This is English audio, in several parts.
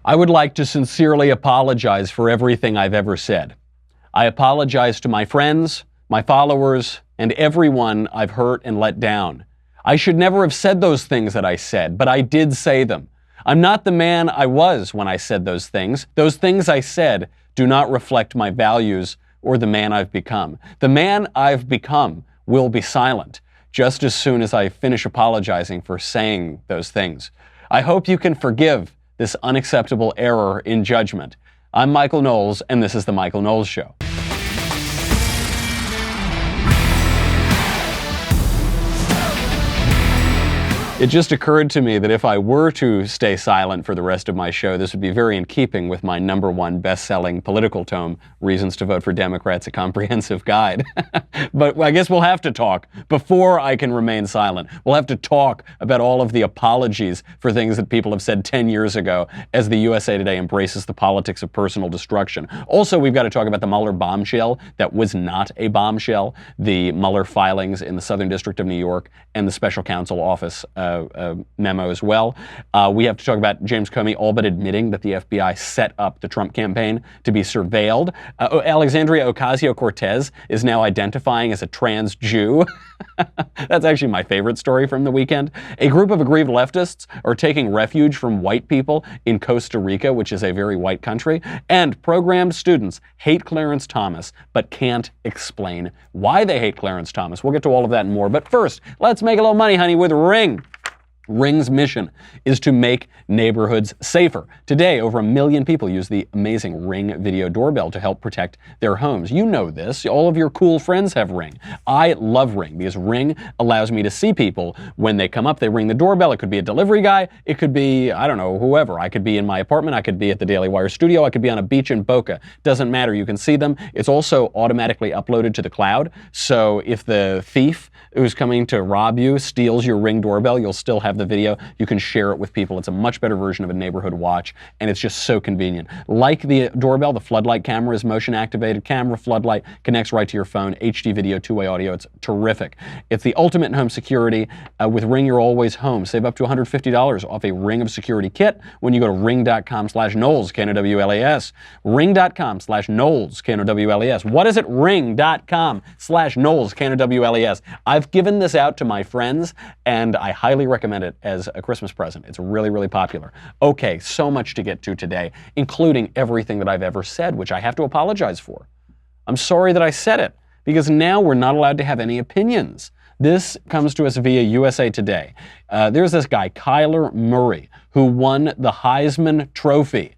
I would like to sincerely apologize for everything I've ever said. I apologize to my friends, my followers, and everyone I've hurt and let down. I should never have said those things that I said, but I did say them. I'm not the man I was when I said those things. Those things I said do not reflect my values or the man I've become. The man I've become will be silent just as soon as I finish apologizing for saying those things. I hope you can forgive this unacceptable error in judgment. I'm Michael Knowles, and this is The Michael Knowles Show. It just occurred to me that if I were to stay silent for the rest of my show, this would be very in keeping with my #1 best-selling political tome, Reasons to Vote for Democrats, A Comprehensive Guide. But I guess we'll have to talk before I can remain silent. We'll have to talk about all of the apologies for things that people have said 10 years ago as the USA Today embraces the politics of personal destruction. Also, we've got to talk about the Mueller bombshell that was not a bombshell, the Mueller filings in the Southern District of New York and the Special Counsel Office memo as well. We have to talk about James Comey all but admitting that the FBI set up the Trump campaign to be surveilled. Alexandria Ocasio-Cortez is now identifying as a trans Jew. That's actually my favorite story from the weekend. A group of aggrieved leftists are taking refuge from white people in Costa Rica, which is a very white country. And programmed students hate Clarence Thomas, but can't explain why they hate Clarence Thomas. We'll get to all of that and more. But first, let's make a little money, honey, with Ring. Ring's mission is to make neighborhoods safer. Today, over 1 million people use the amazing Ring video doorbell to help protect their homes. You know this. All of your cool friends have Ring. I love Ring because Ring allows me to see people when they come up. They ring the doorbell. It could be a delivery guy. It could be, I don't know, whoever. I could be in my apartment. I could be at the Daily Wire studio. I could be on a beach in Boca. Doesn't matter. You can see them. It's also automatically uploaded to the cloud. So if the thief who's coming to rob you steals your Ring doorbell, you'll still have the video. You can share it with people. It's a much better version of a neighborhood watch, and it's just so convenient. Like the doorbell, the floodlight camera is motion-activated camera. Floodlight connects right to your phone. HD video, two-way audio. It's terrific. It's the ultimate in home security. With Ring, you're always home. Save up to $150 off a Ring of Security kit when you go to ring.com/Knowles, K-N-O-W-L-E-S. Ring.com/Knowles, K-N-O-W-L-E-S. What is it? Ring.com/Knowles, K-N-O-W-L-E-S. I've given this out to my friends, and I highly recommend it as a Christmas present. It's really, really popular. Okay, so much to get to today, including everything that I've ever said, which I have to apologize for. I'm sorry that I said it, because now we're not allowed to have any opinions. This comes to us via USA Today. There's this guy, Kyler Murray, who won the Heisman Trophy.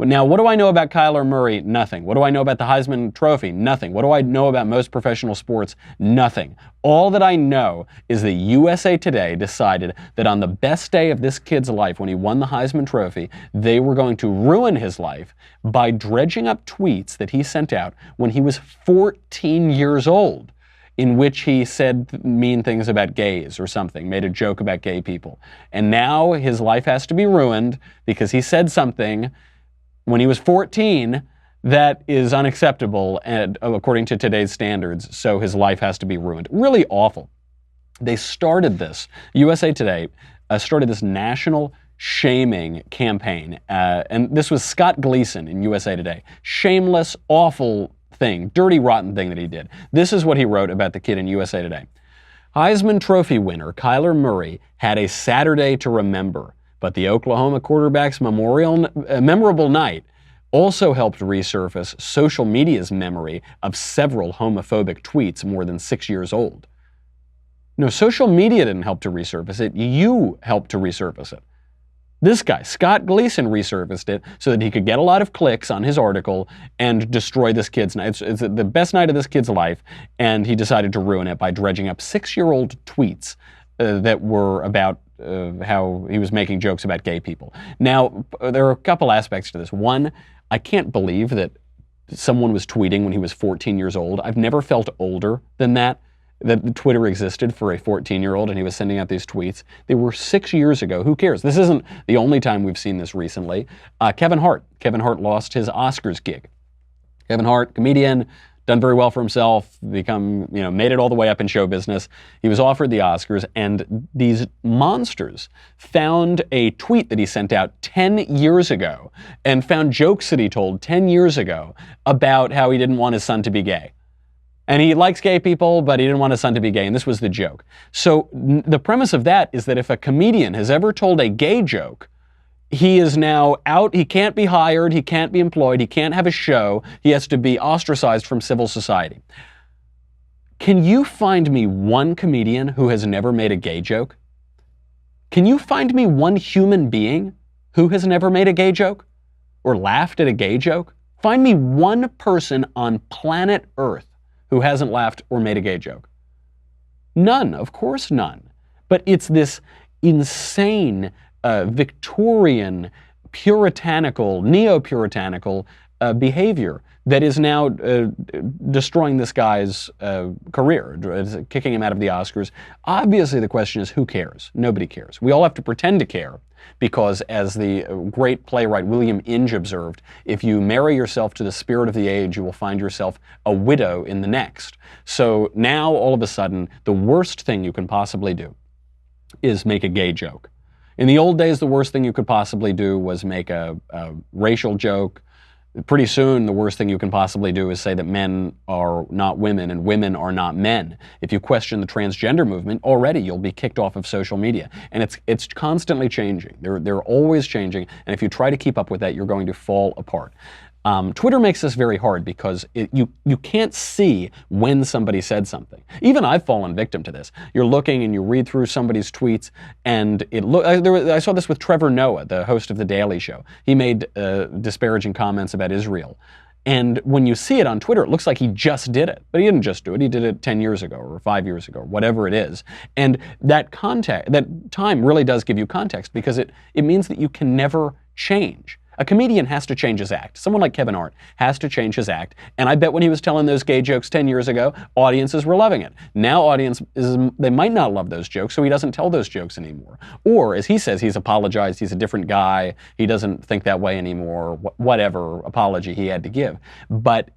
Now, what do I know about Kyler Murray? Nothing. What do I know about the Heisman Trophy? Nothing. What do I know about most professional sports? Nothing. All that I know is that USA Today decided that on the best day of this kid's life, when he won the Heisman Trophy, they were going to ruin his life by dredging up tweets that he sent out when he was 14 years old, in which he said mean things about gays or something, made a joke about gay people. And now his life has to be ruined because he said something when he was 14 that is unacceptable and according to today's standards, so his life has to be ruined. Really awful. They started this, USA Today started this national shaming campaign, and this was Scott Gleason in USA Today. Shameless, awful thing, dirty, rotten thing that he did. This is what he wrote about the kid in USA Today. Heisman Trophy winner Kyler Murray had a Saturday to remember, but the Oklahoma quarterback's memorable night also helped resurface social media's memory of several homophobic tweets more than 6 years old. No, social media didn't help to resurface it. You helped to resurface it. This guy, Scott Gleason, resurfaced it so that he could get a lot of clicks on his article and destroy this kid's night. It's the best night of this kid's life, and he decided to ruin it by dredging up 6-year-old tweets that were about how he was making jokes about gay people. Now, there are a couple aspects to this. One, I can't believe that someone was tweeting when he was 14 years old. I've never felt older than that Twitter existed for a 14-year-old and he was sending out these tweets. They were 6 years ago. Who cares? This isn't the only time we've seen this recently. Kevin Hart. Kevin Hart lost his Oscars gig. Kevin Hart, comedian, done very well for himself, made it all the way up in show business. He was offered the Oscars, and these monsters found a tweet that he sent out 10 years ago and found jokes that he told 10 years ago about how he didn't want his son to be gay. And he likes gay people, but he didn't want his son to be gay, and this was the joke. So the premise of that is that if a comedian has ever told a gay joke, he is now out, he can't be hired, he can't be employed, he can't have a show, he has to be ostracized from civil society. Can you find me one comedian who has never made a gay joke? Can you find me one human being who has never made a gay joke? Or laughed at a gay joke? Find me one person on planet Earth who hasn't laughed or made a gay joke. None, of course none. But it's this insane, Victorian, puritanical, neo-puritanical behavior that is now destroying this guy's career, kicking him out of the Oscars. Obviously, the question is, who cares? Nobody cares. We all have to pretend to care because, as the great playwright William Inge observed, if you marry yourself to the spirit of the age, you will find yourself a widow in the next. So now, all of a sudden, the worst thing you can possibly do is make a gay joke. In the old days, the worst thing you could possibly do was make a racial joke. Pretty soon, the worst thing you can possibly do is say that men are not women and women are not men. If you question the transgender movement, already you'll be kicked off of social media. And it's constantly changing. They're always changing. And if you try to keep up with that, you're going to fall apart. Twitter makes this very hard because you can't see when somebody said something. Even I've fallen victim to this. You're looking and you read through somebody's tweets, and I saw this with Trevor Noah, the host of The Daily Show. He made disparaging comments about Israel. And when you see it on Twitter, it looks like he just did it. But he didn't just do it. He did it 10 years ago or 5 years ago, or whatever it is. And that time really does give you context because it means that you can never change. A comedian has to change his act. Someone like Kevin Hart has to change his act. And I bet when he was telling those gay jokes 10 years ago, audiences were loving it. Now they might not love those jokes, so he doesn't tell those jokes anymore. Or, as he says, he's apologized, he's a different guy, he doesn't think that way anymore, whatever apology he had to give. But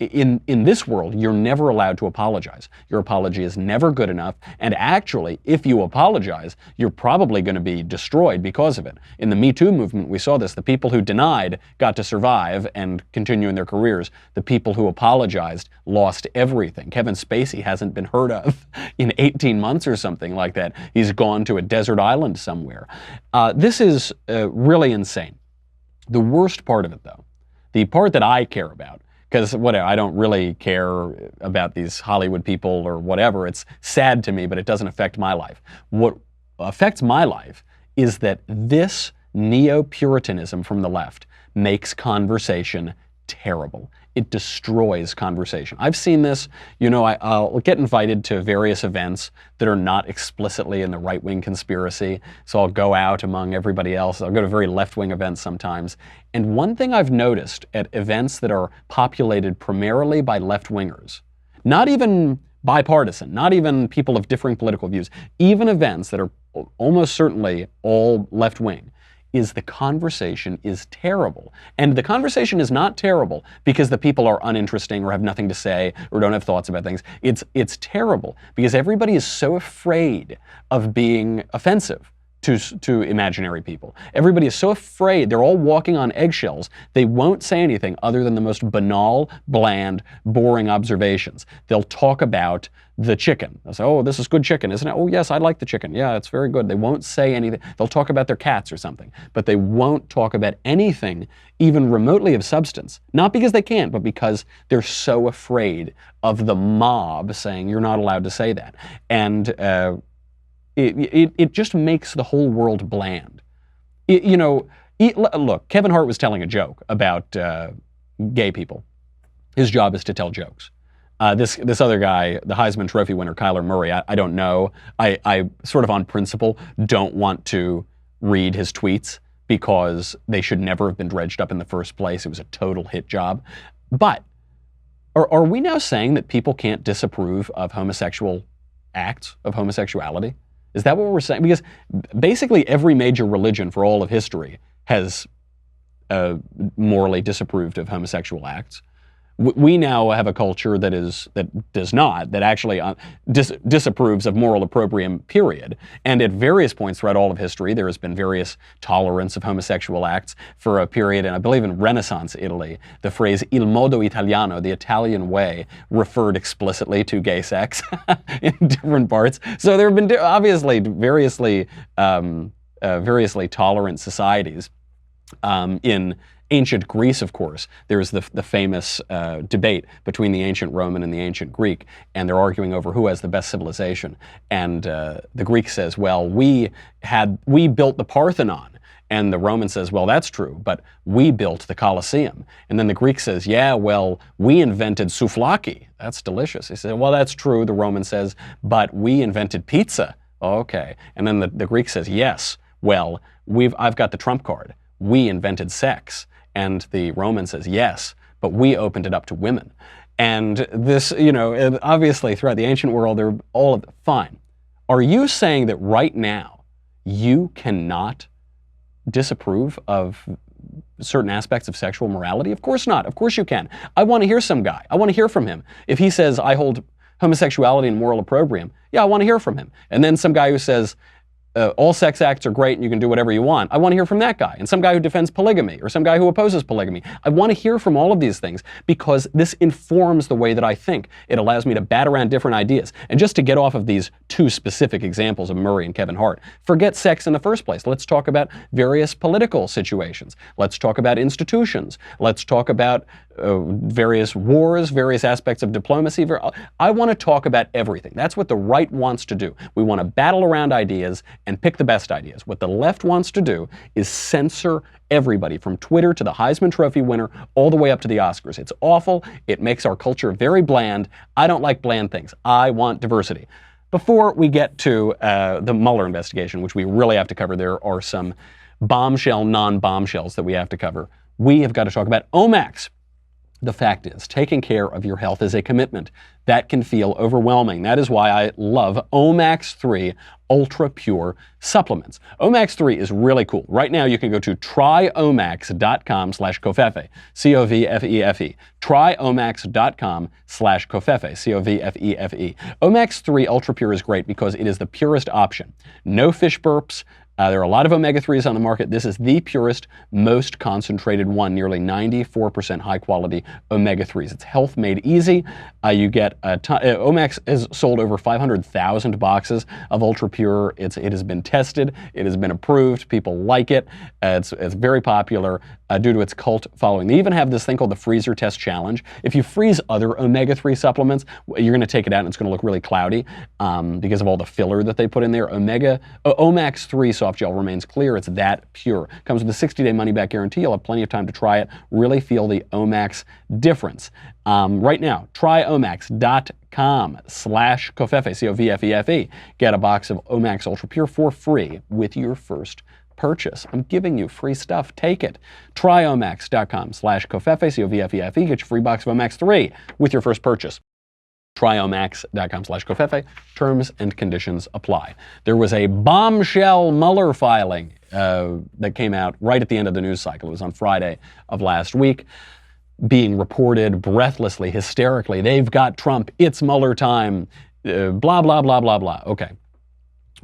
in this world, you're never allowed to apologize. Your apology is never good enough, and actually, if you apologize, you're probably going to be destroyed because of it. In the Me Too movement, we saw this. The people who denied got to survive and continue in their careers. The people who apologized lost everything. Kevin Spacey hasn't been heard of in 18 months or something like that. He's gone to a desert island somewhere. This is really insane. The worst part of it, though, the part that I care about, because I don't really care about these Hollywood people or whatever. It's sad to me, but it doesn't affect my life. What affects my life is that this neo-Puritanism from the left makes conversation terrible. It destroys conversation. I've seen this, I'll get invited to various events that are not explicitly in the right-wing conspiracy, so I'll go out among everybody else. I'll go to very left-wing events sometimes. And one thing I've noticed at events that are populated primarily by left-wingers, not even bipartisan, not even people of differing political views, even events that are almost certainly all left-wing, is the conversation is terrible. And the conversation is not terrible because the people are uninteresting or have nothing to say or don't have thoughts about things. It's terrible because everybody is so afraid of being offensive to imaginary people. Everybody is so afraid. They're all walking on eggshells. They won't say anything other than the most banal, bland, boring observations. They'll talk about the chicken. They'll say, oh, this is good chicken, isn't it? Oh, yes, I like the chicken. Yeah, it's very good. They won't say anything. They'll talk about their cats or something, but they won't talk about anything even remotely of substance. Not because they can't, but because they're so afraid of the mob saying you're not allowed to say that. And it just makes the whole world bland. Look, Kevin Hart was telling a joke about gay people. His job is to tell jokes. This other guy, the Heisman Trophy winner, Kyler Murray, I don't know. I sort of on principle don't want to read his tweets because they should never have been dredged up in the first place. It was a total hit job. But are we now saying that people can't disapprove of homosexual acts, of homosexuality? Is that what we're saying? Because basically every major religion for all of history has morally disapproved of homosexual acts. We now have a culture that actually disapproves of moral opprobrium, period. And at various points throughout all of history, there has been various tolerance of homosexual acts for a period, and I believe in Renaissance Italy, the phrase il modo italiano, the Italian way, referred explicitly to gay sex in different parts. So there have been obviously variously tolerant societies. In ancient Greece, of course, there's the famous debate between the ancient Roman and the ancient Greek, and they're arguing over who has the best civilization. And the Greek says, well, we built the Parthenon. And the Roman says, well, that's true, but we built the Colosseum. And then the Greek says, yeah, well, we invented souvlaki. That's delicious. He said, well, that's true, the Roman says, but we invented pizza. Okay. And then the Greek says, yes, well, I've got the trump card. We invented sex. And the Roman says, yes, but we opened it up to women. And this, obviously throughout the ancient world, they're all fine. Are you saying that right now you cannot disapprove of certain aspects of sexual morality? Of course not. Of course you can. I want to hear some guy. I want to hear from him. If he says, I hold homosexuality and moral opprobrium, yeah, I want to hear from him. And then some guy who says, all sex acts are great and you can do whatever you want, I want to hear from that guy. And some guy who defends polygamy or some guy who opposes polygamy. I want to hear from all of these things because this informs the way that I think. It allows me to bat around different ideas. And just to get off of these two specific examples of Murray and Kevin Hart, forget sex in the first place. Let's talk about various political situations. Let's talk about institutions. Let's talk about various wars, various aspects of diplomacy. I want to talk about everything. That's what the right wants to do. We want to battle around ideas and pick the best ideas. What the left wants to do is censor everybody, from Twitter to the Heisman Trophy winner, all the way up to the Oscars. It's awful. It makes our culture very bland. I don't like bland things. I want diversity. Before we get to the Mueller investigation, which we really have to cover, there are some bombshell, non-bombshells that we have to cover. We have got to talk about Omax. The fact is, taking care of your health is a commitment. That can feel overwhelming. That is why I love Omax 3 Ultra Pure supplements. Omax 3 is really cool. Right now, you can go to tryomax.com/covfefe, C-O-V-F-E-F-E. Tryomax.com/covfefe, C-O-V-F-E-F-E. Omax 3 Ultra Pure is great because it is the purest option. No fish burps. There are a lot of omega-3s on the market. This is the purest, most concentrated one, nearly 94% high-quality omega-3s. It's health made easy. You get a ton. Omax has sold over 500,000 boxes of Ultra Pure. It has been tested. It has been approved. People like it. It's very popular due to its cult following. They even have this thing called the Freezer Test Challenge. If you freeze other omega-3 supplements, you're going to take it out and it's going to look really cloudy because of all the filler that they put in there. Omax 3 soft gel remains clear. It's that pure. Comes with a 60-day money-back guarantee. You'll have plenty of time to try it. Really feel the Omax difference. Right now, tryomax.com/covfefe, C-O-V-F-E-F-E. Get a box of Omax Ultra Pure for free with your first purchase. I'm giving you free stuff. Take it. Tryomax.com/covfefe, C-O-V-F-E-F-E. Get your free box of Omax 3 with your first purchase. Tryomax.com/covfefe. Terms and conditions apply. There was a bombshell Mueller filing that came out right at the end of the news cycle. It was on Friday of last week, being reported breathlessly, hysterically. They've got Trump. It's Mueller time. Blah, blah, blah, blah, blah. Okay.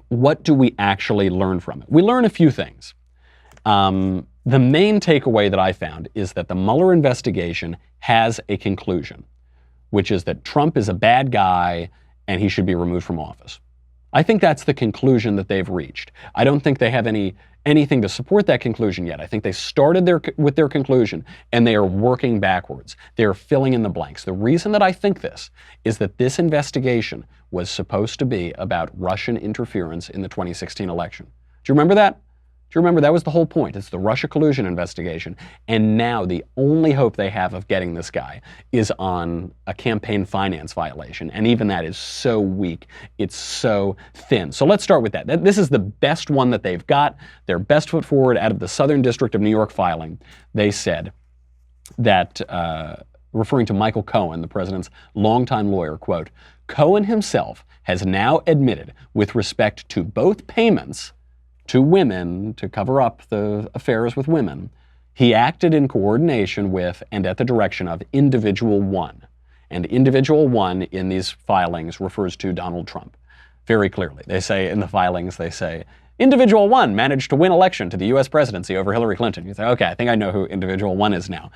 What do we actually learn from it? We learn a few things. The main takeaway that I found is that the Mueller investigation has a conclusion, which is that Trump is a bad guy and he should be removed from office. I think that's the conclusion that they've reached. I don't think they have anything to support that conclusion yet. I think they started with their conclusion and they are working backwards. They're filling in the blanks. The reason that I think this is that this investigation was supposed to be about Russian interference in the 2016 election. Do you remember that? Do you remember that was the whole point? It's the Russia collusion investigation. And now the only hope they have of getting this guy is on a campaign finance violation. And even that is so weak. It's so thin. So let's start with that. This is the best one that they've got. Their best foot forward out of the Southern District of New York filing. They said that, referring to Michael Cohen, the president's longtime lawyer, quote, Cohen himself has now admitted with respect to both payments to women to cover up the affairs with women, He acted in coordination with and at the direction of Individual 1. And Individual 1 in these filings refers to Donald Trump very clearly. They say in the filings, they say, Individual 1 managed to win election to the U.S. presidency over Hillary Clinton. You say, okay, I think I know who Individual 1 is now.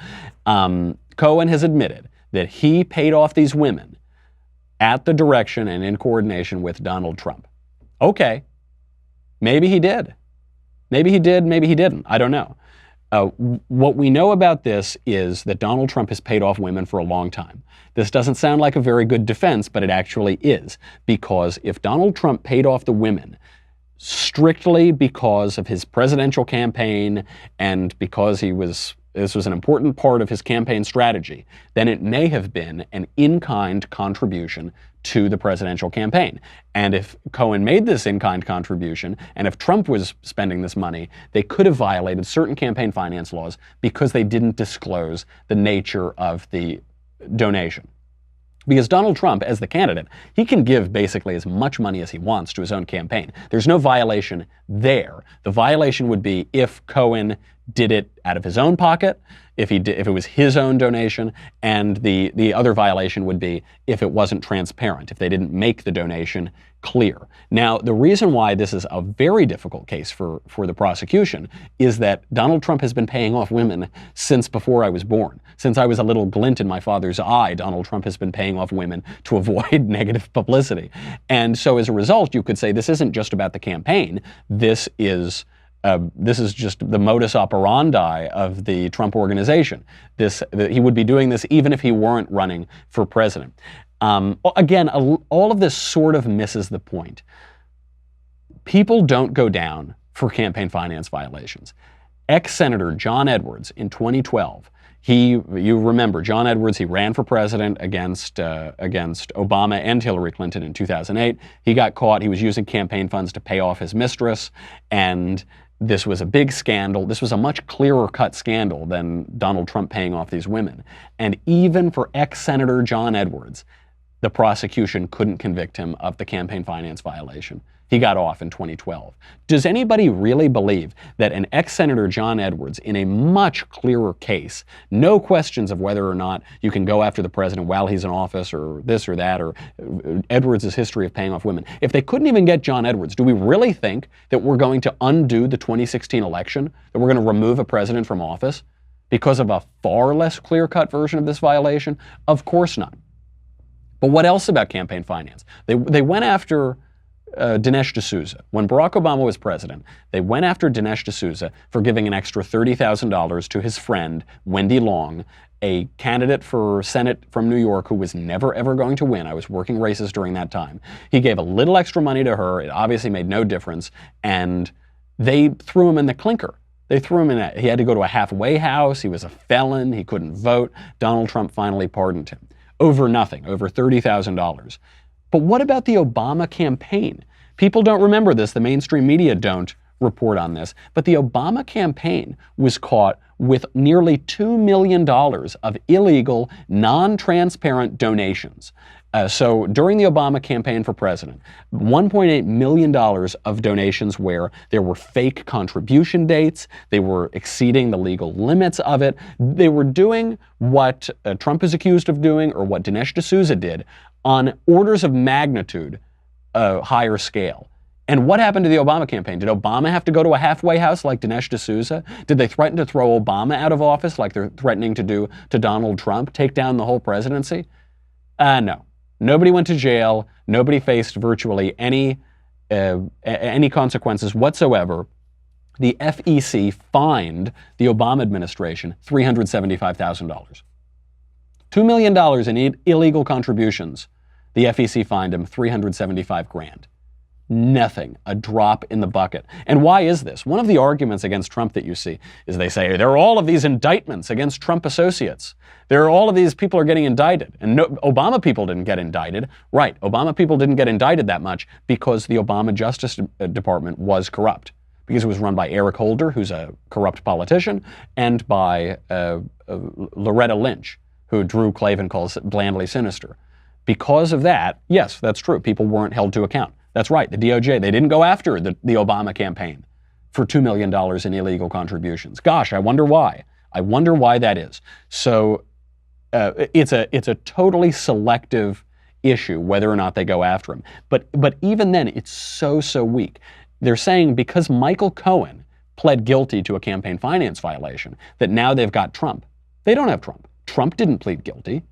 Cohen has admitted that he paid off these women at the direction and in coordination with Donald Trump. Okay, maybe he did. Maybe he did, maybe he didn't. I don't know. What we know about this is that Donald Trump has paid off women for a long time. This doesn't sound like a very good defense, but it actually is. Because if Donald Trump paid off the women strictly because of his presidential campaign and because this was an important part of his campaign strategy, then it may have been an in-kind contribution to the presidential campaign. And if Cohen made this in-kind contribution, and if Trump was spending this money, they could have violated certain campaign finance laws because they didn't disclose the nature of the donation. Because Donald Trump, as the candidate, he can give basically as much money as he wants to his own campaign. There's no violation there. The violation would be if Cohen did it out of his own pocket, if it was his own donation, and the other violation would be if it wasn't transparent, if they didn't make the donation clear. Now, the reason why this is a very difficult case for the prosecution is that Donald Trump has been paying off women since before I was born. Since I was a little glint in my father's eye, Donald Trump has been paying off women to avoid negative publicity. And so as a result, you could say this isn't just about the campaign. This is just the modus operandi of the Trump organization. He would be doing this even if he weren't running for president. Again, all of this sort of misses the point. People don't go down for campaign finance violations. Ex-Senator John Edwards in 2012, you remember John Edwards, he ran for president against Obama and Hillary Clinton in 2008. He got caught. He was using campaign funds to pay off his mistress, and this was a big scandal. This was a much clearer cut scandal than Donald Trump paying off these women. And even for ex-Senator John Edwards, the prosecution couldn't convict him of the campaign finance violation. He got off in 2012. Does anybody really believe that an ex-Senator John Edwards, in a much clearer case, no questions of whether or not you can go after the president while he's in office or this or that, or Edwards' history of paying off women, if they couldn't even get John Edwards, do we really think that we're going to undo the 2016 election, that we're going to remove a president from office because of a far less clear-cut version of this violation? Of course not. But what else about campaign finance? They went after Dinesh D'Souza. When Barack Obama was president, they went after Dinesh D'Souza for giving an extra $30,000 to his friend, Wendy Long, a candidate for Senate from New York who was never, ever going to win. I was working races during that time. He gave a little extra money to her. It obviously made no difference. And they threw him in the clinker. They threw him in he had to go to a halfway house. He was a felon. He couldn't vote. Donald Trump finally pardoned him. Over nothing, over $30,000. But what about the Obama campaign? People don't remember this. The mainstream media don't report on this. But the Obama campaign was caught with nearly $2 million of illegal, non-transparent donations. So during the Obama campaign for president, $1.8 million of donations where there were fake contribution dates, they were exceeding the legal limits of it, they were doing what Trump is accused of doing or what Dinesh D'Souza did on orders of magnitude higher scale. And what happened to the Obama campaign? Did Obama have to go to a halfway house like Dinesh D'Souza? Did they threaten to throw Obama out of office like they're threatening to do to Donald Trump, take down the whole presidency? No. Nobody went to jail. Nobody faced virtually any consequences whatsoever. The FEC fined the Obama administration $375,000. $2 million in illegal contributions. The FEC fined him $375,000. Nothing, a drop in the bucket. And why is this? One of the arguments against Trump that you see is they say there are all of these indictments against Trump associates. There are all of these people are getting indicted. And no, Obama people didn't get indicted. Right, Obama people didn't get indicted that much because the Obama Justice Department was corrupt. Because it was run by Eric Holder, who's a corrupt politician, and by Loretta Lynch, who Drew Clavin calls blandly sinister. Because of that, yes, that's true. People weren't held to account. That's right, the DOJ, they didn't go after the Obama campaign for $2 million in illegal contributions. Gosh, I wonder why. I wonder why that is. So it's a totally selective issue whether or not they go after him. But even then, it's so weak. They're saying because Michael Cohen pled guilty to a campaign finance violation that now they've got Trump. They don't have Trump. Trump didn't plead guilty.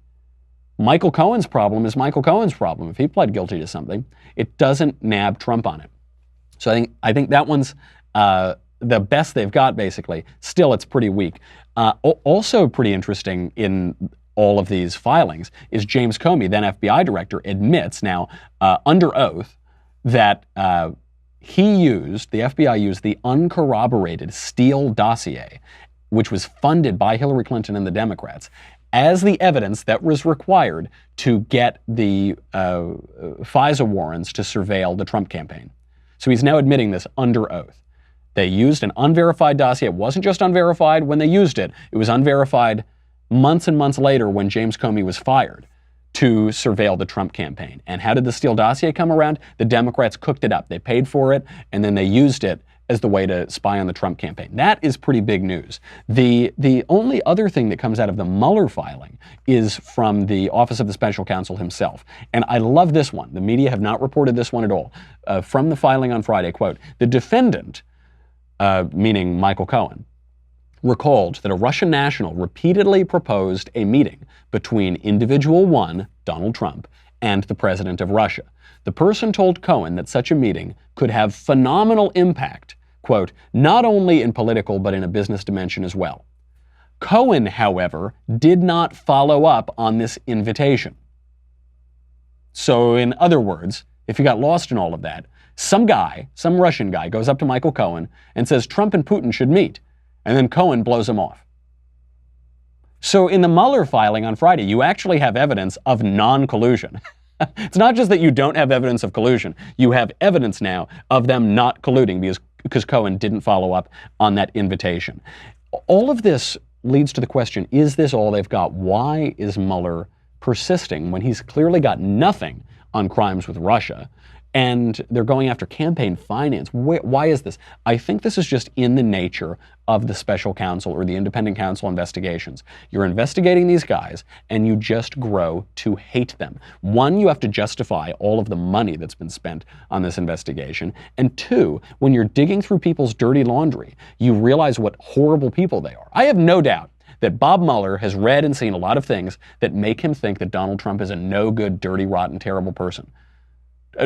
Michael Cohen's problem is Michael Cohen's problem. If he pled guilty to something, it doesn't nab Trump on it. So I think that one's the best they've got, basically. Still, it's pretty weak. Also pretty interesting in all of these filings is James Comey, then FBI director, admits now under oath that the FBI used the uncorroborated Steele dossier, which was funded by Hillary Clinton and the Democrats, as the evidence that was required to get the FISA warrants to surveil the Trump campaign. So he's now admitting this under oath. They used an unverified dossier. It wasn't just unverified when they used it. It was unverified months and months later when James Comey was fired to surveil the Trump campaign. And how did the Steele dossier come around? The Democrats cooked it up. They paid for it, and then they used it as the way to spy on the Trump campaign. That is pretty big news. The only other thing that comes out of the Mueller filing is from the Office of the Special Counsel himself. And I love this one. The media have not reported this one at all. From the filing on Friday, quote, the defendant, meaning Michael Cohen, recalled that a Russian national repeatedly proposed a meeting between individual one, Donald Trump, and the president of Russia. The person told Cohen that such a meeting could have phenomenal impact, quote, not only in political but in a business dimension as well. Cohen, however, did not follow up on this invitation. So in other words, if you got lost in all of that, some Russian guy goes up to Michael Cohen and says Trump and Putin should meet, and then Cohen blows him off. So in the Mueller filing on Friday, you actually have evidence of non-collusion. It's not just that you don't have evidence of collusion. You have evidence now of them not colluding because Cohen didn't follow up on that invitation. All of this leads to the question, is this all they've got? Why is Mueller persisting when he's clearly got nothing on crimes with Russia? And they're going after campaign finance. Why is this? I think this is just in the nature of the special counsel or the independent counsel investigations. You're investigating these guys and you just grow to hate them. One, you have to justify all of the money that's been spent on this investigation. And two, when you're digging through people's dirty laundry, you realize what horrible people they are. I have no doubt that Bob Mueller has read and seen a lot of things that make him think that Donald Trump is a no-good, dirty, rotten, terrible person.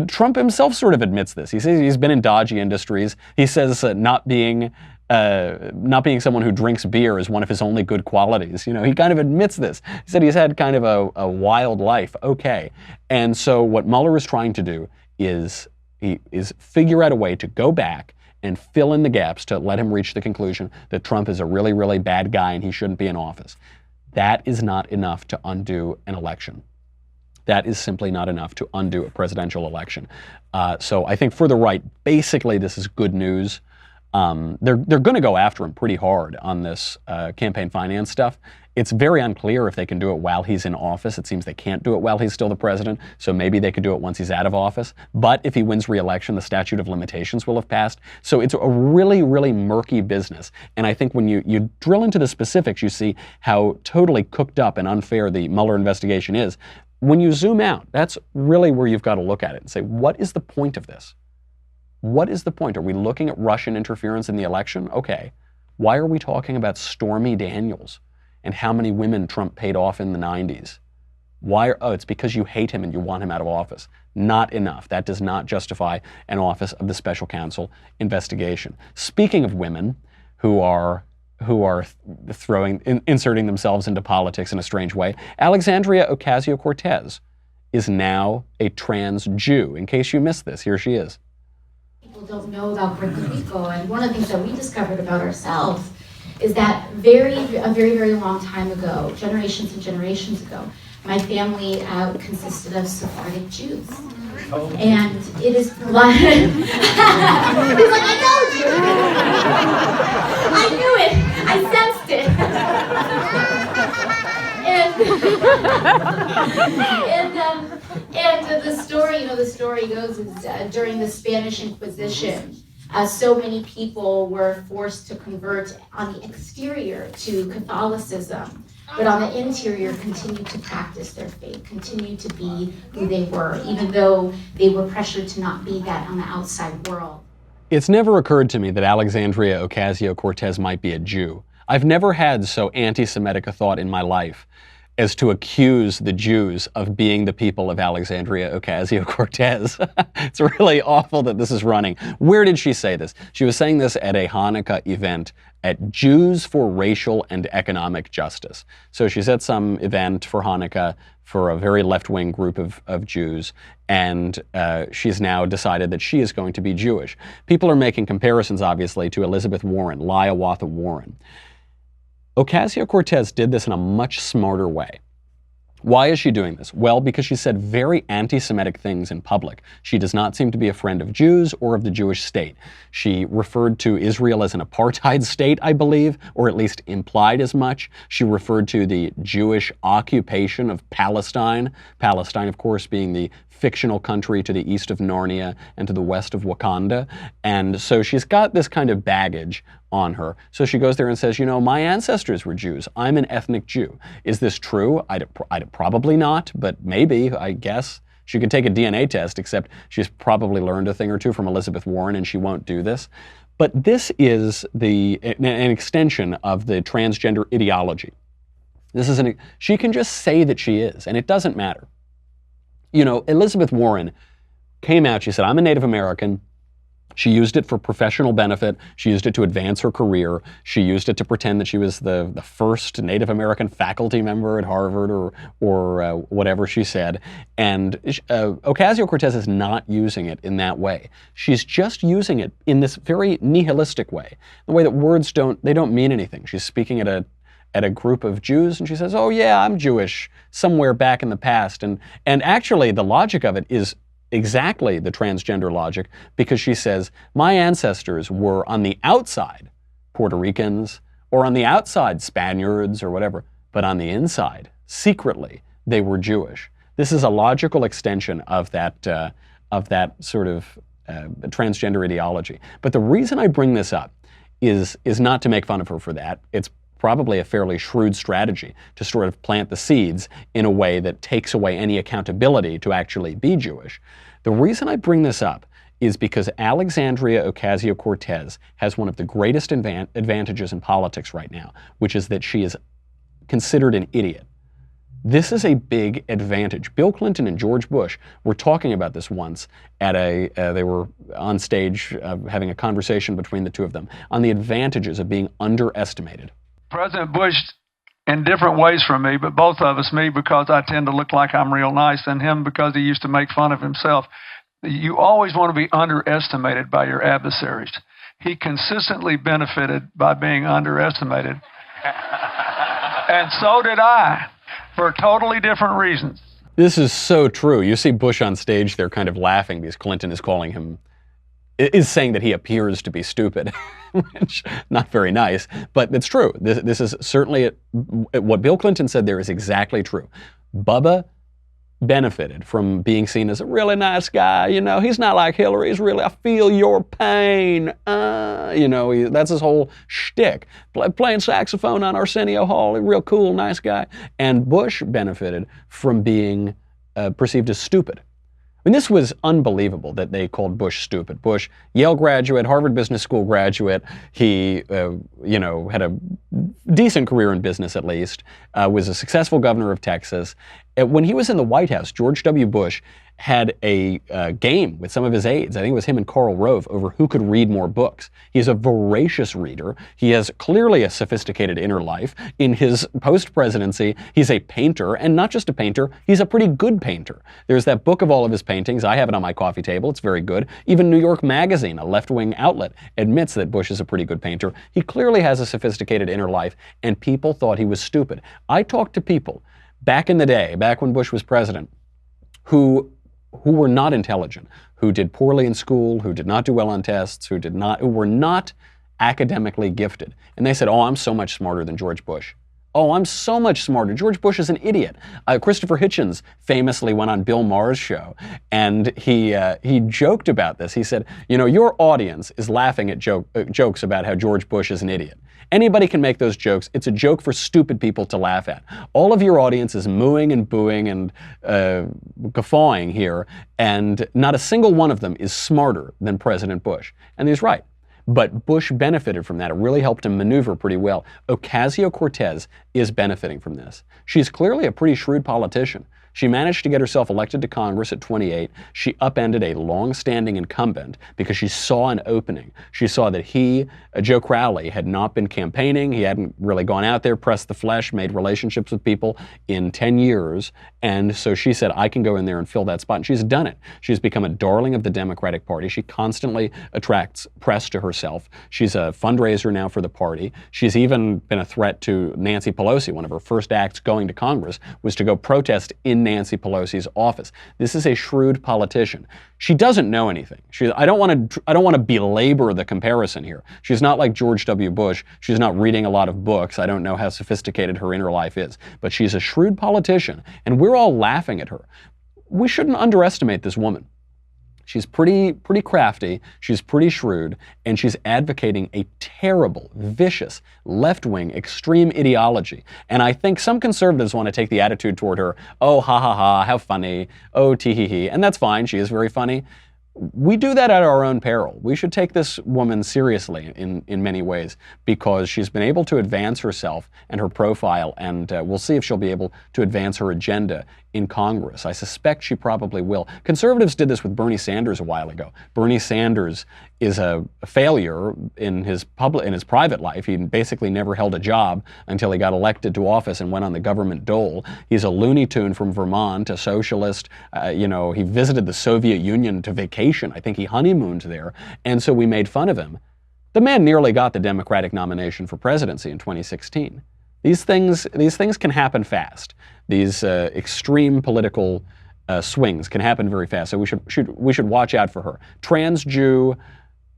Trump himself sort of admits this. He says he's been in dodgy industries. He says not being someone who drinks beer is one of his only good qualities. You know, he kind of admits this. He said he's had kind of a wild life. Okay. And so what Mueller is trying to do is figure out a way to go back and fill in the gaps to let him reach the conclusion that Trump is a really, really bad guy and he shouldn't be in office. That is not enough to undo an election. That is simply not enough to undo a presidential election. So I think for the right, basically this is good news. They're going to go after him pretty hard on this campaign finance stuff. It's very unclear if they can do it while he's in office. It seems they can't do it while he's still the president, so maybe they could do it once he's out of office. But if he wins re-election, the statute of limitations will have passed. So it's a really, really murky business. And I think when you drill into the specifics, you see how totally cooked up and unfair the Mueller investigation is. When you zoom out, that's really where you've got to look at it and say, what is the point of this? What is the point? Are we looking at Russian interference in the election? Okay. Why are we talking about Stormy Daniels and how many women Trump paid off in the 90s? It's because you hate him and you want him out of office. Not enough. That does not justify an office of the special counsel investigation. Speaking of women who are inserting themselves into politics in a strange way, Alexandria Ocasio-Cortez is now a trans Jew. In case you missed this, here she is. People don't know about Puerto Rico, and one of the things that we discovered about ourselves is that a very, very long time ago, generations and generations ago, my family consisted of Sephardic Jews. And it is blood. He's like, I told you. I knew it. I sensed it. and the story goes is during the Spanish Inquisition, So many people were forced to convert on the exterior to Catholicism, but on the interior continued to practice their faith, continued to be who they were, even though they were pressured to not be that on the outside world. It's never occurred to me that Alexandria Ocasio-Cortez might be a Jew. I've never had so anti-Semitic a thought in my life as to accuse the Jews of being the people of Alexandria Ocasio-Cortez. It's really awful that this is running. Where did she say this? She was saying this at a Hanukkah event at Jews for Racial and Economic Justice. So she's at some event for Hanukkah for a very left-wing group of Jews, and she's now decided that she is going to be Jewish. People are making comparisons, obviously, to Elizabeth Warren, Hiawatha Warren. Ocasio-Cortez did this in a much smarter way. Why is she doing this? Well, because she said very anti-Semitic things in public. She does not seem to be a friend of Jews or of the Jewish state. She referred to Israel as an apartheid state, I believe, or at least implied as much. She referred to the Jewish occupation of Palestine. Palestine, of course, being the fictional country to the east of Narnia and to the west of Wakanda. And so she's got this kind of baggage on her. So she goes there and says, you know, my ancestors were Jews. I'm an ethnic Jew. Is this true? I'd probably not, but maybe, I guess. She could take a DNA test, except she's probably learned a thing or two from Elizabeth Warren, and she won't do this. But this is an extension of the transgender ideology. She can just say that she is, and it doesn't matter. You know, Elizabeth Warren came out, she said, I'm a Native American. She used it for professional benefit. She used it to advance her career. She used it to pretend that she was the first Native American faculty member at Harvard or whatever she said. And Ocasio-Cortez is not using it in that way. She's just using it in this very nihilistic way, the way that words don't mean anything. She's speaking at a group of Jews, and she says, oh yeah, I'm Jewish, somewhere back in the past. And actually, the logic of it is exactly the transgender logic, because she says, my ancestors were on the outside Puerto Ricans, or on the outside Spaniards, or whatever, but on the inside, secretly, they were Jewish. This is a logical extension of that sort of transgender ideology. But the reason I bring this up is not to make fun of her for that. It's probably a fairly shrewd strategy to sort of plant the seeds in a way that takes away any accountability to actually be Jewish. The reason I bring this up is because Alexandria Ocasio-Cortez has one of the greatest advantages in politics right now, which is that she is considered an idiot. This is a big advantage. Bill Clinton and George Bush were talking about this once at they were on stage having a conversation between the two of them on the advantages of being underestimated. President Bush in different ways from me, but both of us, me because I tend to look like I'm real nice, and him because he used to make fun of himself. You always want to be underestimated by your adversaries. He consistently benefited by being underestimated. And so did I, for totally different reasons. This is so true. You see Bush on stage, they're kind of laughing because Clinton is saying that he appears to be stupid, which not very nice, but it's true. This is certainly what Bill Clinton said there is exactly true. Bubba benefited from being seen as a really nice guy. You know, he's not like Hillary. He's really, I feel your pain. You know, that's his whole shtick. Playing saxophone on Arsenio Hall, a real cool, nice guy. And Bush benefited from being perceived as stupid. I mean, this was unbelievable that they called Bush stupid. Bush, Yale graduate, Harvard Business School graduate. He, had a decent career in business at least, was a successful governor of Texas. When he was in the White House, George W. Bush had a game with some of his aides. I think it was him and Karl Rove over who could read more books. He's a voracious reader. He has clearly a sophisticated inner life. In his post-presidency, he's a painter, and not just a painter, he's a pretty good painter. There's that book of all of his paintings. I have it on my coffee table. It's very good. Even New York Magazine, a left-wing outlet, admits that Bush is a pretty good painter. He clearly has a sophisticated inner life, and people thought he was stupid. I talked to people back in the day, back when Bush was president, who were not intelligent, who did poorly in school, who did not do well on tests, who were not academically gifted. And they said, oh, I'm so much smarter than George Bush. Oh, I'm so much smarter. George Bush is an idiot. Christopher Hitchens famously went on Bill Maher's show, and he joked about this. He said, you know, your audience is laughing at jokes about how George Bush is an idiot. Anybody can make those jokes. It's a joke for stupid people to laugh at. All of your audience is mooing and booing and guffawing here, and not a single one of them is smarter than President Bush. And he's right. But Bush benefited from that. It really helped him maneuver pretty well. Ocasio-Cortez is benefiting from this. She's clearly a pretty shrewd politician. She managed to get herself elected to Congress at 28. She upended a long-standing incumbent because she saw an opening. She saw that Joe Crowley, had not been campaigning. He hadn't really gone out there, pressed the flesh, made relationships with people in 10 years. And so she said, I can go in there and fill that spot. And she's done it. She's become a darling of the Democratic Party. She constantly attracts press to herself. She's a fundraiser now for the party. She's even been a threat to Nancy Pelosi. One of her first acts going to Congress was to go protest in Nancy Pelosi's office. This is a shrewd politician. She doesn't know anything. I don't want to belabor the comparison here. She's not like George W. Bush. She's not reading a lot of books. I don't know how sophisticated her inner life is. But she's a shrewd politician, and we're all laughing at her. We shouldn't underestimate this woman. She's pretty crafty, she's pretty shrewd, and she's advocating a terrible, vicious, left-wing, extreme ideology. And I think some conservatives want to take the attitude toward her, oh, ha ha ha, how funny, oh, tee hee hee, and that's fine, she is very funny. We do that at our own peril. We should take this woman seriously in many ways, because she's been able to advance herself and her profile, and we'll see if she'll be able to advance her agenda in Congress. I suspect she probably will. Conservatives did this with Bernie Sanders a while ago. Bernie Sanders is a failure in his private life. He basically never held a job until he got elected to office and went on the government dole. He's a Looney Tune from Vermont, a socialist. He visited the Soviet Union to vacation. I think he honeymooned there, and so we made fun of him. The man nearly got the Democratic nomination for presidency in 2016. These things can happen fast. These extreme political swings can happen very fast. So we should watch out for her. Trans Jew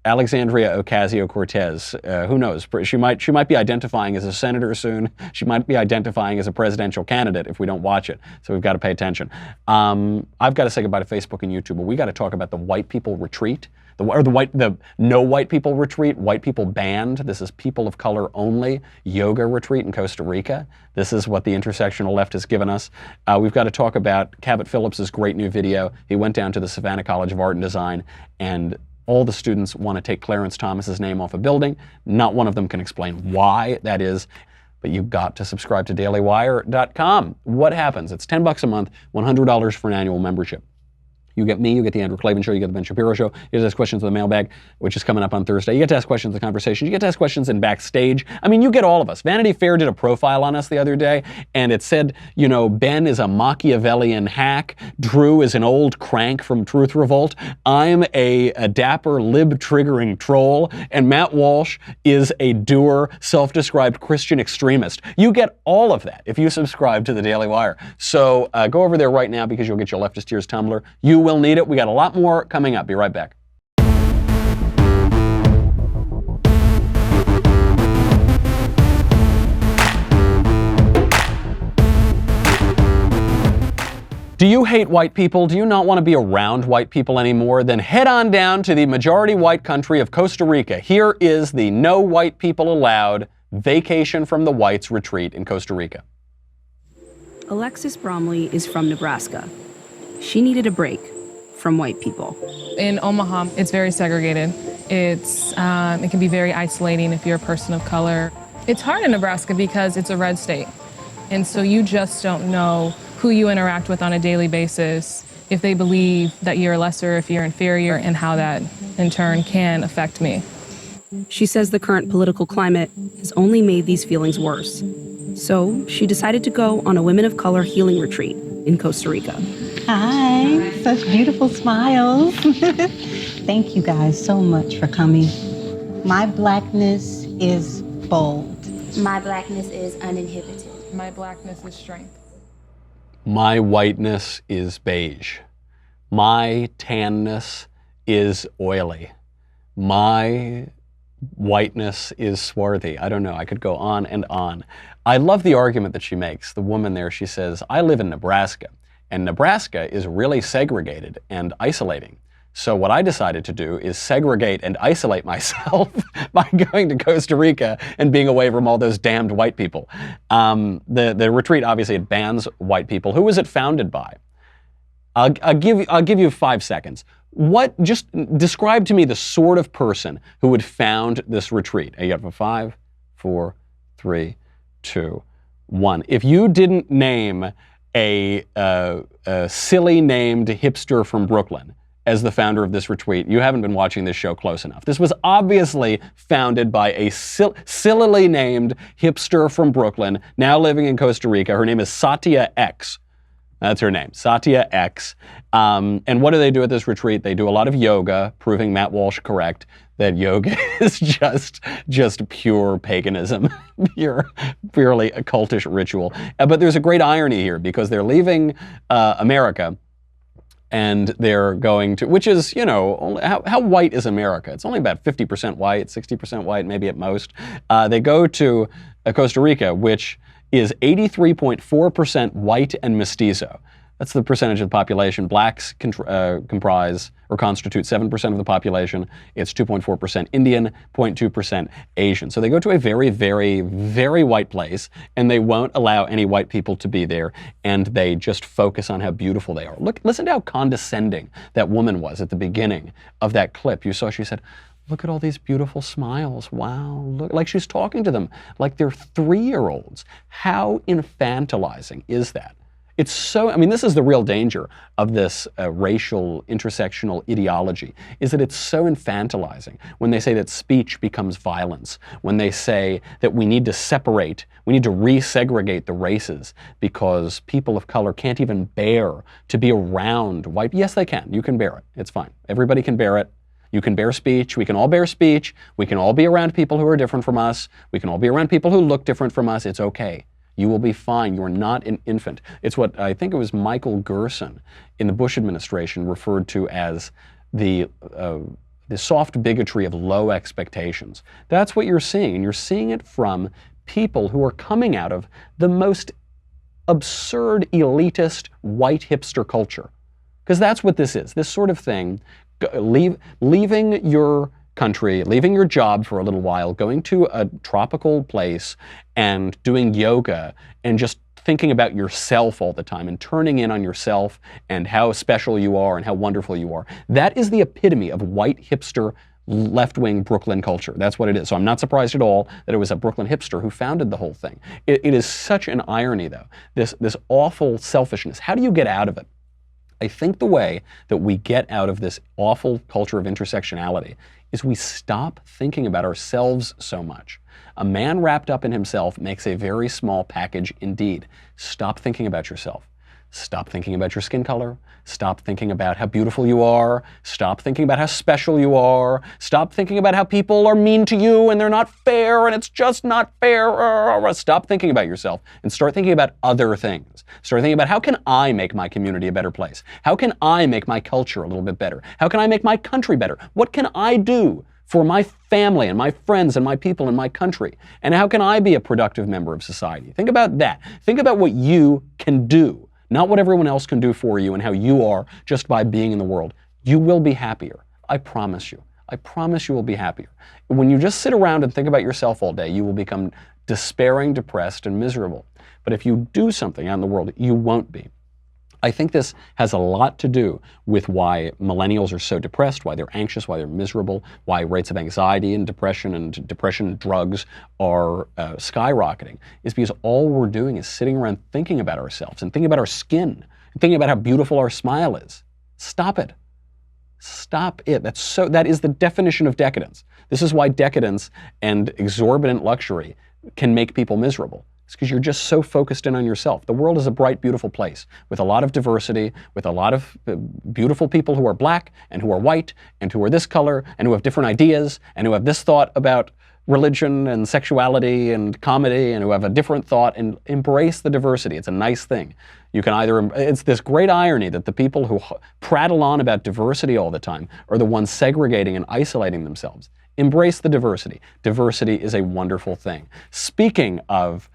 Alexandria Ocasio-Cortez. Who knows? She might be identifying as a senator soon. She might be identifying as a presidential candidate if we don't watch it. So we've got to pay attention. I've got to say goodbye to Facebook and YouTube, but we got to talk about the white people retreat. The no white people retreat, white people banned. This is people of color only yoga retreat in Costa Rica. This is what the intersectional left has given us. We've got to talk about Cabot Phillips's great new video. He went down to the Savannah College of Art and Design, and all the students want to take Clarence Thomas's name off a building. Not one of them can explain why that is. But you've got to subscribe to dailywire.com. What happens? It's $10 a month, $100 for an annual membership. You get me, you get the Andrew Klavan Show, you get the Ben Shapiro Show, you get to ask questions in the mailbag, which is coming up on Thursday. You get to ask questions in the conversation, you get to ask questions in backstage. I mean, you get all of us. Vanity Fair did a profile on us the other day, and it said, Ben is a Machiavellian hack, Drew is an old crank from Truth Revolt, I'm a dapper lib-triggering troll, and Matt Walsh is a dour, self-described Christian extremist. You get all of that if you subscribe to the Daily Wire. So go over there right now, because you'll get your Leftist Tears tumbler. You will need it. We got a lot more coming up. Be right back. Do you hate white people? Do you not want to be around white people anymore? Then head on down to the majority white country of Costa Rica. Here is the No White People Allowed Vacation from the Whites retreat in Costa Rica. Alexis Bromley is from Nebraska. She needed a break from white people. In Omaha, it's very segregated. It can be very isolating if you're a person of color. It's hard in Nebraska because it's a red state. And so you just don't know who you interact with on a daily basis, if they believe that you're lesser, if you're inferior, and how that in turn can affect me. She says the current political climate has only made these feelings worse. So she decided to go on a Women of Color healing retreat in Costa Rica. Hi, such beautiful smiles. Thank you guys so much for coming. My blackness is bold. My blackness is uninhibited. My blackness is strength. My whiteness is beige. My tanness is oily. My whiteness is swarthy. I don't know, I could go on and on. I love the argument that she makes. The woman there, she says, I live in Nebraska, and Nebraska is really segregated and isolating. So what I decided to do is segregate and isolate myself by going to Costa Rica and being away from all those damned white people. The retreat, obviously, it bans white people. Who was it founded by? I'll give you 5 seconds. Just describe to me the sort of person who would found this retreat. You got 5, 4, 3, 2, 1. If you didn't name a silly named hipster from Brooklyn as the founder of this retreat, you haven't been watching this show close enough. This was obviously founded by a sillily named hipster from Brooklyn, now living in Costa Rica. Her name is Satya X. That's her name, Satya X. And what do they do at this retreat? They do a lot of yoga, proving Matt Walsh correct that yoga is just pure paganism, purely occultish ritual. But there's a great irony here because they're leaving America and they're going to, which is, you know, how white is America? It's only about 50% white, 60% white, maybe at most. They go to Costa Rica, which is 83.4% white and mestizo. That's the percentage of the population. Blacks comprise or constitute 7% of the population. It's 2.4% Indian, 0.2% Asian. So they go to a very, very, very white place, and they won't allow any white people to be there, and they just focus on how beautiful they are. Listen to how condescending that woman was at the beginning of that clip. You saw she said, look at all these beautiful smiles. Wow. Look, like she's talking to them like they're 3-year-olds. How infantilizing is that? It's so, I mean, this is the real danger of this racial intersectional ideology, is that it's so infantilizing when they say that speech becomes violence, when they say that we need to separate, we need to resegregate the races because people of color can't even bear to be around white. Yes, they can. You can bear it. It's fine. Everybody can bear it. You can bear speech. We can all bear speech. We can all be around people who are different from us. We can all be around people who look different from us. It's okay. You will be fine. You're not an infant. It's what I think it was Michael Gerson in the Bush administration referred to as the soft bigotry of low expectations. That's what you're seeing, and you're seeing it from people who are coming out of the most absurd, elitist, white hipster culture. Because that's what this is. This sort of thing, leaving your country, leaving your job for a little while, going to a tropical place and doing yoga and just thinking about yourself all the time and turning in on yourself and how special you are and how wonderful you are. That is the epitome of white hipster left-wing Brooklyn culture. That's what it is. So I'm not surprised at all that it was a Brooklyn hipster who founded the whole thing. It is such an irony, though, this awful selfishness. How do you get out of it? I think the way that we get out of this awful culture of intersectionality is we stop thinking about ourselves so much. A man wrapped up in himself makes a very small package indeed. Stop thinking about yourself. Stop thinking about your skin color. Stop thinking about how beautiful you are. Stop thinking about how special you are. Stop thinking about how people are mean to you and they're not fair and it's just not fair. Stop thinking about yourself and start thinking about other things. Start thinking about how can I make my community a better place? How can I make my culture a little bit better? How can I make my country better? What can I do for my family and my friends and my people in my country? And how can I be a productive member of society? Think about that. Think about what you can do. Not what everyone else can do for you and how you are just by being in the world. You will be happier. I promise you. I promise you will be happier. When you just sit around and think about yourself all day, you will become despairing, depressed, and miserable. But if you do something out in the world, you won't be. I think this has a lot to do with why millennials are so depressed, why they're anxious, why they're miserable, why rates of anxiety and depression drugs are skyrocketing, is because all we're doing is sitting around thinking about ourselves and thinking about our skin, and thinking about how beautiful our smile is. Stop it. Stop it. That is the definition of decadence. This is why decadence and exorbitant luxury can make people miserable. It's because you're just so focused in on yourself. The world is a bright, beautiful place with a lot of diversity, with a lot of beautiful people who are black and who are white and who are this color and who have different ideas and who have this thought about religion and sexuality and comedy and who have a different thought, and embrace the diversity. It's a nice thing. You can it's this great irony that the people who prattle on about diversity all the time are the ones segregating and isolating themselves. Embrace the diversity. Diversity is a wonderful thing. Speaking of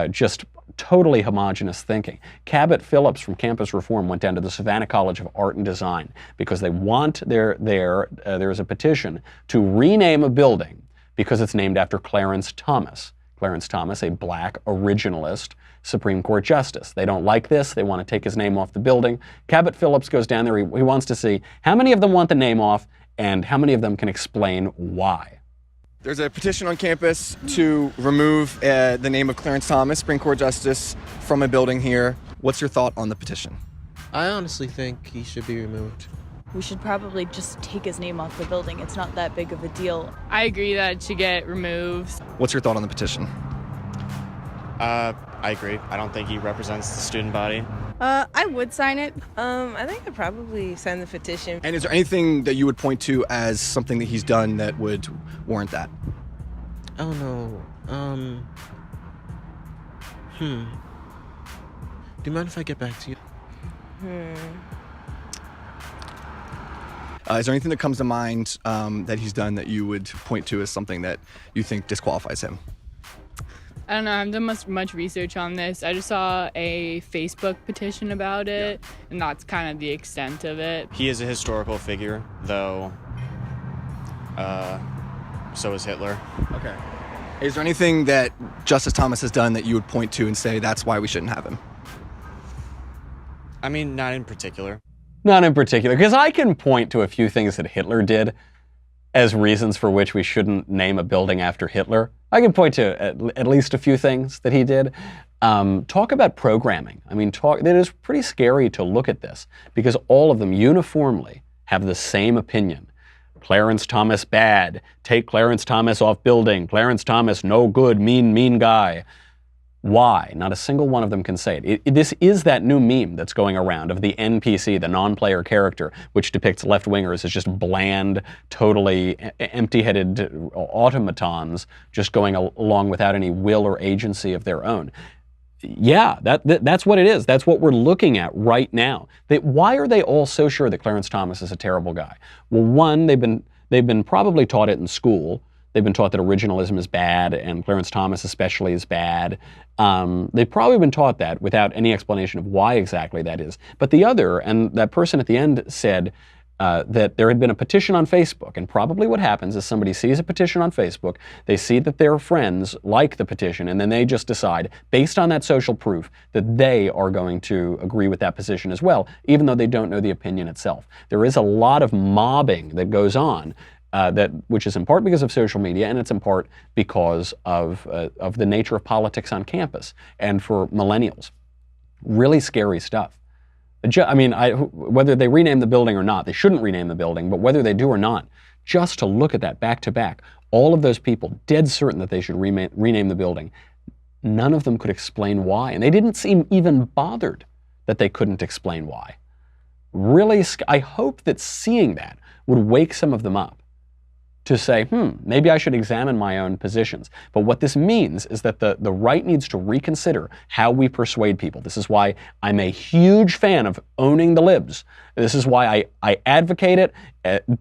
just totally homogenous thinking, Cabot Phillips from Campus Reform went down to the Savannah College of Art and Design because they want there's a petition to rename a building because it's named after Clarence Thomas. Clarence Thomas, a black originalist Supreme Court justice. They don't like this. They want to take his name off the building. Cabot Phillips goes down there. He wants to see how many of them want the name off and how many of them can explain why. There's a petition on campus to remove the name of Clarence Thomas, Supreme Court Justice, from a building here. What's your thought on the petition? I honestly think he should be removed. We should probably just take his name off the building. It's not that big of a deal. I agree that it should get removed. What's your thought on the petition? I agree. I don't think he represents the student body. I would sign it. I think I'd probably sign the petition. And is there anything that you would point to as something that he's done that would warrant that? Oh no. Do you mind if I get back to you? Is there anything that comes to mind that he's done that you would point to as something that you think disqualifies him? I don't know. I haven't done much research on this. I just saw a Facebook petition about it, and that's kind of the extent of it. He is a historical figure, though. So is Hitler. Okay. Is there anything that Justice Thomas has done that you would point to and say that's why we shouldn't have him? I mean, not in particular. Not in particular, because I can point to a few things that Hitler did as reasons for which we shouldn't name a building after Hitler. I can point to at least a few things that he did. Talk about programming. I mean, it is pretty scary to look at this because all of them uniformly have the same opinion. Clarence Thomas bad. Take Clarence Thomas off building. Clarence Thomas no good, mean guy. Why? Not a single one of them can say it. This is that new meme that's going around of the NPC, the non-player character, which depicts left-wingers as just bland, totally empty-headed automatons just going along without any will or agency of their own. Yeah, that's what it is. That's what we're looking at right now. Why are they all so sure that Clarence Thomas is a terrible guy? Well, one, they've been probably taught it in school. They've been taught that originalism is bad, and Clarence Thomas especially is bad. They've probably been taught that without any explanation of why exactly that is. But the other, and that person at the end said that there had been a petition on Facebook, and probably what happens is somebody sees a petition on Facebook, they see that their friends like the petition, and then they just decide, based on that social proof, that they are going to agree with that position as well, even though they don't know the opinion itself. There is a lot of mobbing that goes on, which is in part because of social media, and it's in part because of the nature of politics on campus and for millennials. Really scary stuff. I mean, whether they rename the building or not, they shouldn't rename the building, but whether they do or not, just to look at that back to back, all of those people dead certain that they should rename the building, none of them could explain why, and they didn't seem even bothered that they couldn't explain why. Really, I hope that seeing that would wake some of them up to say, maybe I should examine my own positions. But what this means is that the right needs to reconsider how we persuade people. This is why I'm a huge fan of owning the libs. This is why I advocate it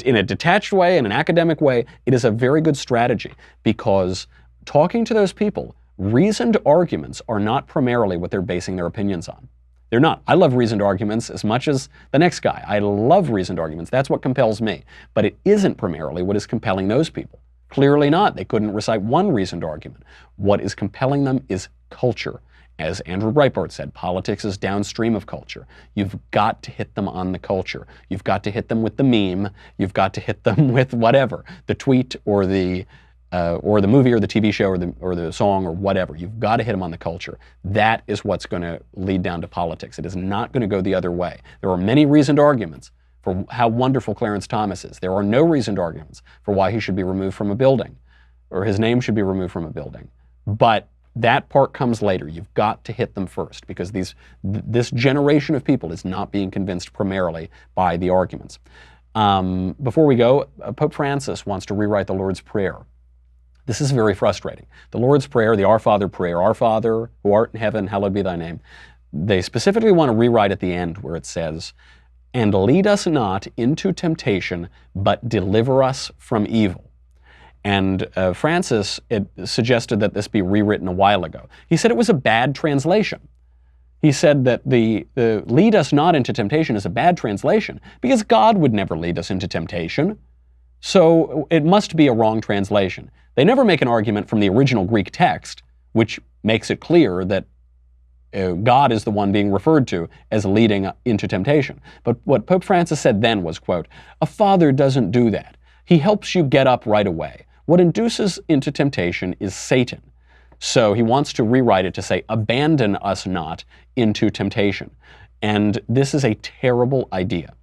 in a detached way, in an academic way. It is a very good strategy because talking to those people, reasoned arguments are not primarily what they're basing their opinions on. They're not. I love reasoned arguments as much as the next guy. I love reasoned arguments. That's what compels me. But it isn't primarily what is compelling those people. Clearly not. They couldn't recite one reasoned argument. What is compelling them is culture. As Andrew Breitbart said, politics is downstream of culture. You've got to hit them on the culture. You've got to hit them with the meme. You've got to hit them with whatever, the tweet or the movie or the TV show or the song or whatever. You've got to hit them on the culture. That is what's going to lead down to politics. It is not going to go the other way. There are many reasoned arguments for how wonderful Clarence Thomas is. There are no reasoned arguments for why he should be removed from a building or his name should be removed from a building. But that part comes later. You've got to hit them first because this generation of people is not being convinced primarily by the arguments. Before we go, Pope Francis wants to rewrite the Lord's Prayer. This is very frustrating. The Lord's Prayer, the Our Father prayer, Our Father who art in heaven, hallowed be thy name. They specifically want to rewrite at the end where it says, and lead us not into temptation, but deliver us from evil. And Francis suggested that this be rewritten a while ago. He said it was a bad translation. He said that the lead us not into temptation is a bad translation because God would never lead us into temptation. So it must be a wrong translation. They never make an argument from the original Greek text, which makes it clear that God is the one being referred to as leading into temptation. But what Pope Francis said then was, quote, "A father doesn't do that. He helps you get up right away. What induces into temptation is Satan." So he wants to rewrite it to say, "Abandon us not into temptation." And this is a terrible idea.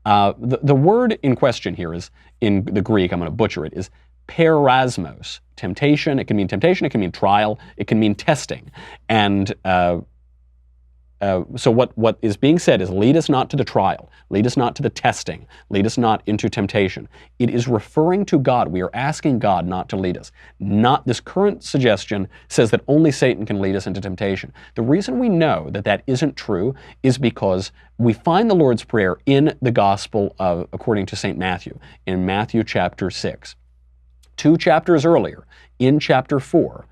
The word in question here is, in the Greek, I'm going to butcher it, is perasmos. Temptation, it can mean temptation, it can mean trial, it can mean testing. And so what is being said is, lead us not to the trial, lead us not to the testing, lead us not into temptation. It is referring to God. We are asking God not to lead us. Not this current suggestion says that only Satan can lead us into temptation. The reason we know that that isn't true is because we find the Lord's Prayer in the Gospel according to St. Matthew, in Matthew chapter 6. 2 chapters earlier, in chapter 4,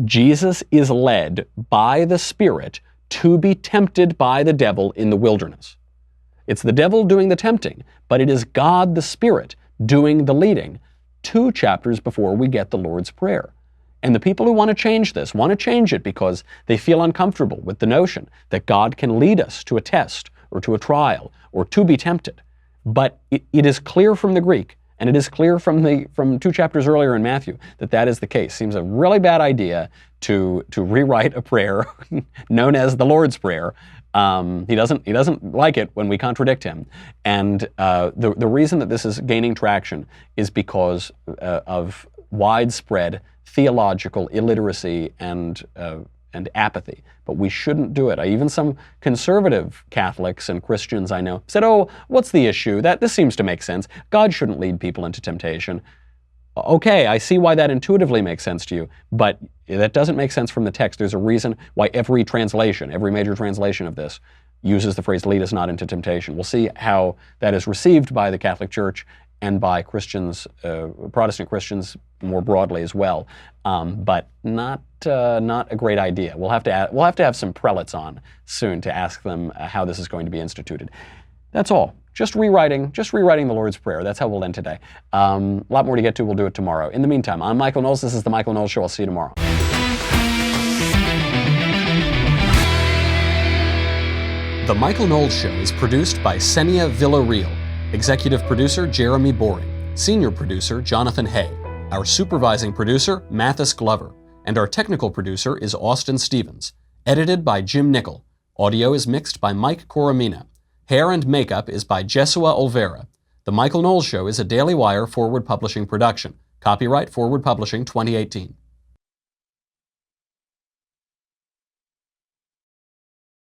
Jesus is led by the Spirit to be tempted by the devil in the wilderness. It's the devil doing the tempting, but it is God the Spirit doing the leading 2 chapters before we get the Lord's Prayer. And the people who want to change this want to change it because they feel uncomfortable with the notion that God can lead us to a test or to a trial or to be tempted. But it is clear from the Greek, and it is clear from 2 chapters earlier in Matthew that that is the case. Seems a really bad idea to rewrite a prayer known as the Lord's Prayer. He doesn't like it when we contradict him. And the reason that this is gaining traction is because of widespread theological illiteracy and apathy. But we shouldn't do it. Even some conservative Catholics and Christians I know said, "Oh, what's the issue? This seems to make sense. God shouldn't lead people into temptation." Okay, I see why that intuitively makes sense to you, but that doesn't make sense from the text. There's a reason why every major translation of this uses the phrase, "lead us not into temptation." We'll see how that is received by the Catholic Church and by Christians, Protestant Christians more broadly as well, but not a great idea. We'll have to have some prelates on soon to ask them how this is going to be instituted. That's all. Just rewriting the Lord's Prayer. That's how we'll end today. A lot more to get to. We'll do it tomorrow. In the meantime, I'm Michael Knowles. This is The Michael Knowles Show. I'll see you tomorrow. The Michael Knowles Show is produced by Senia Villarreal. Executive producer, Jeremy Boring. Senior producer, Jonathan Hay. Our supervising producer, Mathis Glover. And our technical producer is Austin Stevens. Edited by Jim Nickel. Audio is mixed by Mike Coromina. Hair and makeup is by Jesua Olvera. The Michael Knowles Show is a Daily Wire Forward Publishing production. Copyright Forward Publishing 2018.